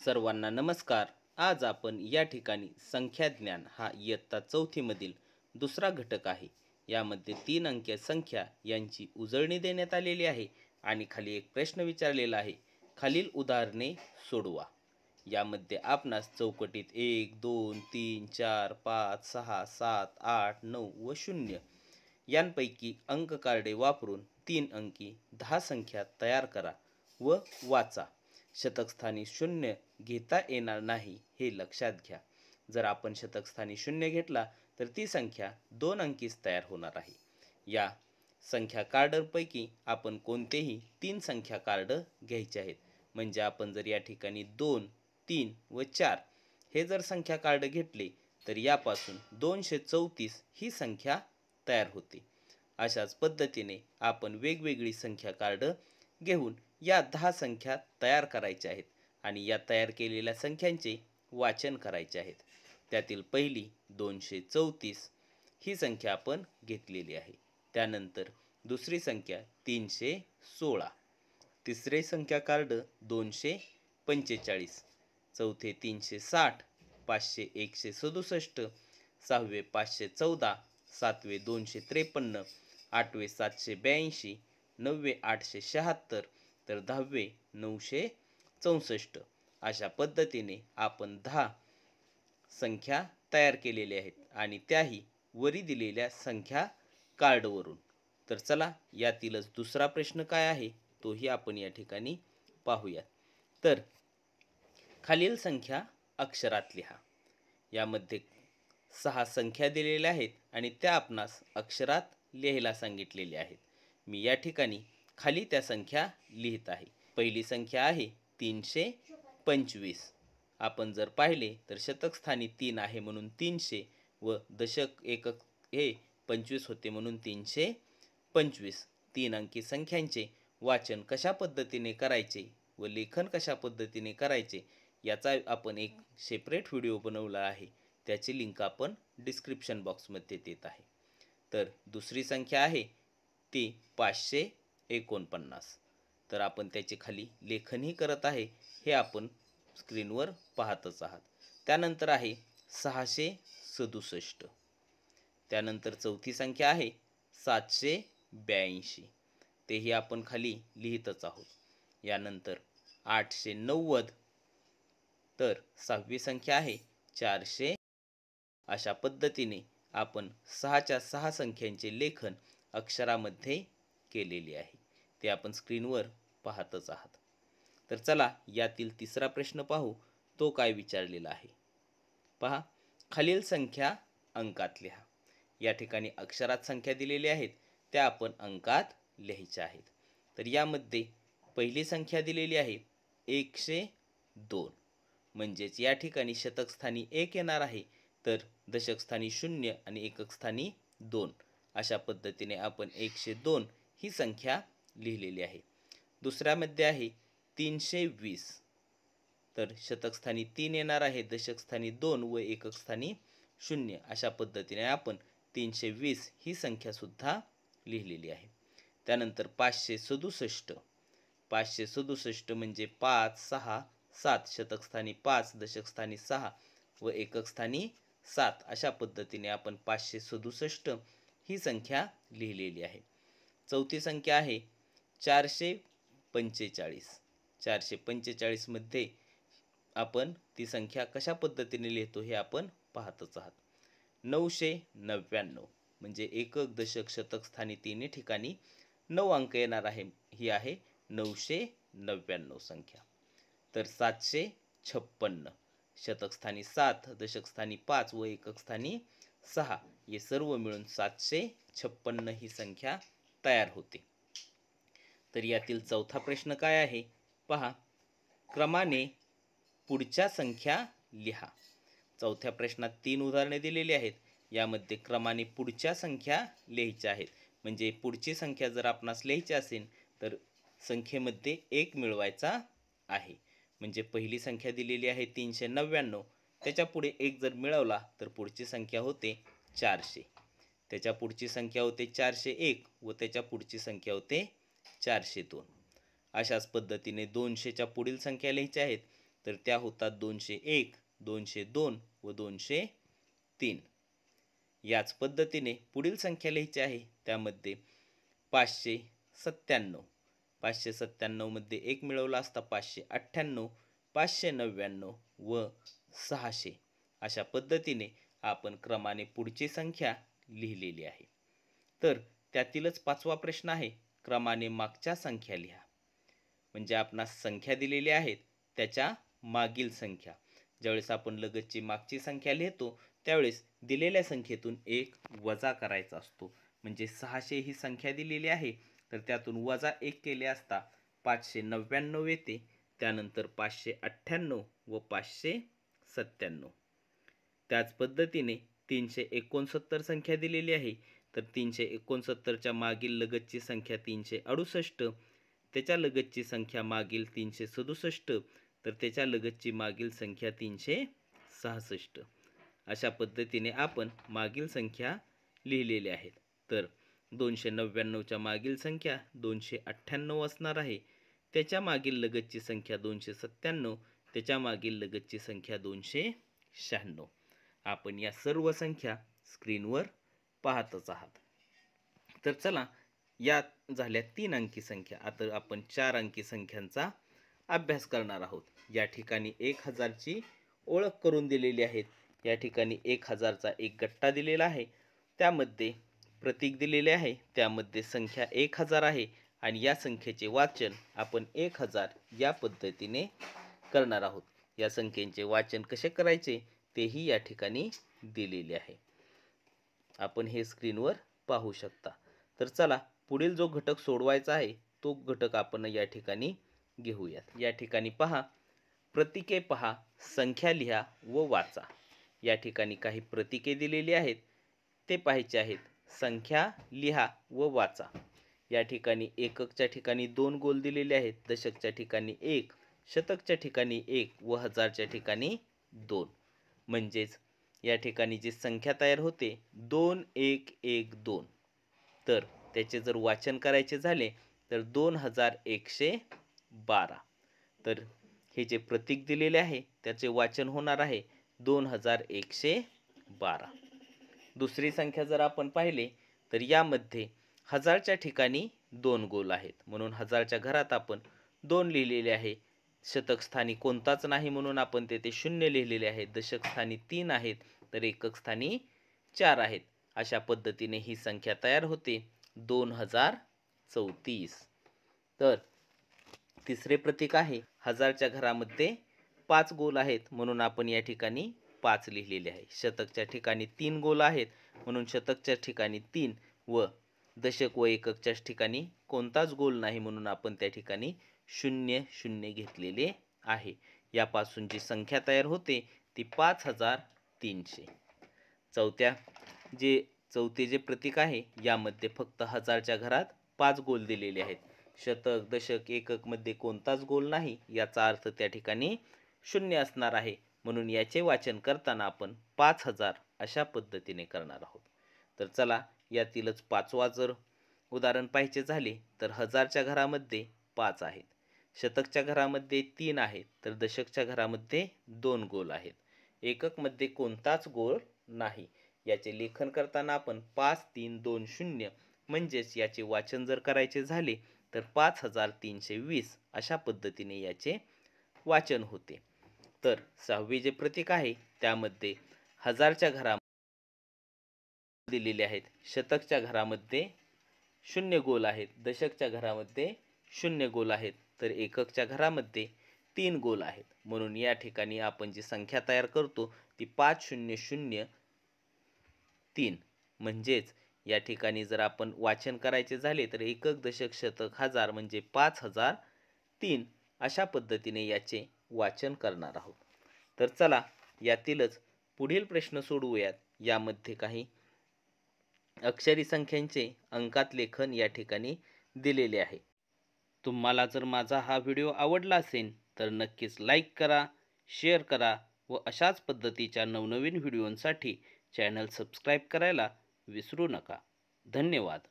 सर्वांना नमस्कार. आज आपण या ठिकाणी संख्याज्ञान हा इयत्ता चौथीमधील दुसरा घटक आहे. यामध्ये 3 अंकीय संख्या यांची उजळणी देण्यात आलेली आहे आणि खाली एक प्रश्न विचारलेला आहे. खालील उदाहरणे सोडवा. यामध्ये आपणास चौकटीत 1, 2, 3, 4, 5, 6, 7, 8, 9 व 0 यांपैकी अंक कार्डे वापरून 3 अंकी 10 संख्या तयार करा व वाचा. शतकस्थानी 0 घेता येणार नाही हे लक्षात घ्या. जर आपण शतकस्थानी 0 घेतला तर ती संख्या 2 अंकीच तयार होणार आहे. या संख्या कार्डपैकी आपण कोणतेही 3 संख्या कार्ड घ्यायचे आहेत. म्हणजे आपण जर या ठिकाणी 2, 3 व 4 हे जर संख्या कार्ड घेतले तर यापासून 234 ही संख्या तयार होते. अशाच पद्धतीने आपण वेगवेगळी संख्या कार्ड घेऊन या 10 संख्या तयार करायच्या आहेत आणि या तयार केलेल्या संख्यांचे वाचन करायचे आहेत. त्यातील पहिली 234 ही संख्या आपण घेतलेली आहे. त्यानंतर दुसरी संख्या 316, तिसरे संख्या कार्ड 245, चौथे 360, पाचशे 167, सहावे 514, सातवे 253, आठवे 782, नववे 876 तर 10वे 964. अशा पद्धतीने आपण 10 संख्या तयार केलेल्या आहेत आणि त्याही वरी दिलेल्या संख्या कार्डवरून. तर चला यातीलच दुसरा प्रश्न काय आहे तोही आपण या ठिकाणी पाहूया. तर खालील संख्या अक्षरात लिहा. यामध्ये 6 संख्या दिलेल्या आहेत आणि त्या आपणास अक्षरात लिहायला सांगितलेल्या आहेत. मी या ठिकाणी खाली त्या संख्या लिहित आहे. पहिली संख्या आहे 325. आपण जर पाहिले तर शतकस्थानी 3 आहे म्हणून 300 व दशक एकक हे 25 होते म्हणून 325. 3 अंकी संख्यांचे वाचन कशा पद्धतीने करायचे व लेखन कशा पद्धतीने करायचे याचा आपण एक सेपरेट व्हिडिओ बनवला आहे. त्याची लिंक आपण डिस्क्रिप्शन बॉक्समध्ये देत आहे. तर दुसरी संख्या आहे ती 549. तर आपण त्याचे खाली लेखनही करत आहे हे आपण स्क्रीनवर पाहतच आहात. त्यानंतर आहे 667. त्यानंतर चौथी संख्या आहे 782. तेही आपण खाली लिहितच आहोत. यानंतर 890. तर सहावी संख्या आहे 400. अशा पद्धतीने आपण 6च्या 6 संख्यांचे लेखन अक्षरामध्ये केलेले आहे. ते आपण स्क्रीनवर पाहतच आहात. तर चला यातील तिसरा प्रश्न पाहू. तो काय विचारलेला आहे पहा. खालील संख्या अंकात लिहा. या ठिकाणी अक्षरात संख्या दिलेल्या आहेत त्या आपण अंकात लिहायच्या आहेत. तर यामध्ये पहिली संख्या दिलेली आहे 102. म्हणजेच या ठिकाणी शतकस्थानी 1 येणार आहे तर दशकस्थानी 0 आणि एककस्थानी 2. अशा पद्धतीने आपण 102 ही संख्या लिहिलेली आहे. दुसऱ्यामध्ये आहे 320. तर शतकस्थानी 3 येणार आहे, दशकस्थानी 2 व एककस्थानी 0. अशा पद्धतीने आपण 320 ही संख्या सुद्धा लिहिलेली आहे. त्यानंतर 567. 567 म्हणजे 5, 6, 7. शतकस्थानी 5, दशकस्थानी 6 व एककस्थानी 7. अशा पद्धतीने आपण 567 ही संख्या लिहिलेली आहे. चौथी संख्या आहे 445. 445 मध्ये आपण ती संख्या कशा पद्धतीने लिहितो हे आपण पाहतच आहात. 999 म्हणजे एकक, दशक, शतक स्थानी तिन्ही ठिकाणी 9 अंक येणार आहे. ही आहे 999 संख्या. तर 756. शतक स्थानी 7, दशक स्थानी 5 व एकक स्थानी 6 हे सर्व मिळून 756 ही संख्या तयार होते. तर यातील चौथा प्रश्न काय आहे पहा. क्रमाने पुढच्या संख्या लिहा. चौथ्या प्रश्नात 3 उदाहरणे दिलेली आहेत. यामध्ये क्रमाने पुढच्या संख्या लिहायच्या आहेत. म्हणजे पुढची संख्या जर आपणास लिहायची असेल तर संख्येमध्ये 1 मिळवायचा आहे. म्हणजे पहिली संख्या दिलेली आहे 399. त्याच्या पुढे 1 जर मिळवला तर पुढची संख्या होते 400. त्याच्या पुढची संख्या होते 401 व त्याच्या पुढची संख्या होते 402. अशाच पद्धतीने 200च्या पुढील संख्या लिहायच्या आहेत. तर त्या होतात 201, 202 व 203. याच पद्धतीने पुढील संख्या लिहायची आहे. त्यामध्ये 597. 597 मध्ये 1 मिळवला असता 598, 599 व 600. अशा पद्धतीने आपण क्रमाने पुढची संख्या लिहिलेली आहे. तर त्यातीलच 5वा प्रश्न आहे, क्रमाने मागच्या संख्या लिहा. म्हणजे आपणास संख्या दिलेल्या आहेत त्याच्या मागील संख्या. ज्यावेळेस आपण लगतची मागची संख्या लिहितो त्यावेळेस दिलेल्या संख्येतून 1 वजा करायचा असतो. म्हणजे 600 ही संख्या दिलेली आहे, तर त्यातून वजा 1 केले असता 599 येते. त्यानंतर 598 व 597. त्याच पद्धतीने 369 संख्या दिलेली आहे, तर 369च्या मागील लगतची संख्या 368, त्याच्या लगतची संख्या मागील 367, तर त्याच्या लगतची मागील संख्या 366. अशा पद्धतीने आपण मागील संख्या लिहिलेल्या आहेत. तर 299च्या मागील संख्या 298 असणार आहे, त्याच्या मागील लगतची संख्या 297, त्याच्या मागील लगतची संख्या 296. आपण या सर्व संख्या स्क्रीनवर पाहतच आहात. तर चला, या झाल्या 3 अंकी संख्या. आता आपण 4 अंकी संख्यांचा अभ्यास करणार आहोत. या ठिकाणी 1000ची ओळख करून दिलेली आहे. या ठिकाणी 1000चा एक गट्टा दिलेला आहे, त्यामध्ये प्रतीक दिलेले आहे, त्यामध्ये संख्या 1000 आहे आणि या संख्येचे वाचन आपण 1000 या पद्धतीने करणार आहोत. या संख्येचे वाचन कसे करायचे तेही या ठिकाणी दिलेले आहे. आपण हे स्क्रीनवर पाहू शकता. तर चला, पुढील जो घटक सोडवायचा आहे तो घटक आपण या ठिकाणी घेऊयात. या ठिकाणी पहा, प्रतीके पहा, संख्या लिहा व वाचा. या ठिकाणी काही प्रतीके दिलेली आहेत, ते पाहायचे आहेत. संख्या लिहा व वाचा. या ठिकाणी एककच्या ठिकाणी 2 गोल दिलेले आहेत, दशकच्या ठिकाणी 1, शतकच्या ठिकाणी 1 व हजारच्या ठिकाणी 2. म्हणजेच या ठिकाणी जी संख्या तयार होते 2112, तर त्याचे जर वाचन करायचे झाले तर 2112. तर हे जे प्रतीक दिलेले आहे त्याचे वाचन होणार आहे 2112. दुसरी संख्या जर आपण पाहिले तर यामध्ये हजारच्या ठिकाणी 2 गोल आहेत, म्हणून हजारच्या घरात आपण 2 लिहिलेले आहे. शतक स्थानी कोणताच नाही म्हणून आपण तेथे 0 लिहिलेले आहे. दशक स्थानी 3 आहेत, तर एकक स्थानी 4 आहेत. अशा पद्धतीने ही संख्या तयार होते 2034. तर तिसरे प्रतीक आहे, हजारच्या घरामध्ये 5 गोल आहेत म्हणून आपण या ठिकाणी 5 लिहिलेले आहे. शतकच्या ठिकाणी 3 गोल आहेत म्हणून शतकच्या ठिकाणी 3 व दशक व एककच्या ठिकाणी कोणताच गोल नाही म्हणून आपण त्या ठिकाणी 00 घेतलेले आहे. यापासून जी संख्या तयार होते ती 5300. चौथे जे प्रतीक आहे यामध्ये फक्त हजारच्या घरात 5 गोल दिलेले आहेत. शतक, दशक, एकक मध्ये कोणताच गोल नाही, याचा अर्थ त्या ठिकाणी 0 असणार आहे. म्हणून याचे वाचन करताना आपण 5000 अशा पद्धतीने करणार आहोत. तर चला, यातीलच 5वा जर उदाहरण पाहिजे झाले तर हजारच्या घरामध्ये 5 आहेत, शतकच्या घरामध्ये 3 आहेत, तर दशकच्या घरामध्ये 2 गोल आहेत, एकक मध्ये कोणताच गोल नाही. याचे लेखन करताना आपण 5320 म्हणजेच याचे वाचन जर करायचे झाले तर 5320 अशा पद्धतीने याचे वाचन होते. तर 6वे जे प्रतीक आहे त्यामध्ये हजारच्या घरामध्ये दिलेले आहेत, शतकच्या घरामध्ये 0 गोल आहेत, दशकच्या घरामध्ये 0 गोल आहेत, तर एककच्या घरामध्ये 3 गोल आहेत. म्हणून या ठिकाणी आपण जी संख्या तयार करतो ती 5003. म्हणजेच या ठिकाणी जर आपण वाचन करायचे झाले तर एकक, दशक, शतक, हजार म्हणजे 5003 अशा पद्धतीने याचे वाचन करणार आहोत. तर चला, यातीलच पुढील प्रश्न सोडवूयात. यामध्ये काही अक्षरी संख्यांचे अंकात लेखन या ठिकाणी दिलेले आहे. तुम्हाला जर माझा हा व्हिडिओ आवडला असेल तर नक्कीच लाईक करा, शेअर करा व अशाच पद्धतीच्या नवनवीन व्हिडिओंसाठी चॅनल सबस्क्राईब करायला विसरू नका. धन्यवाद.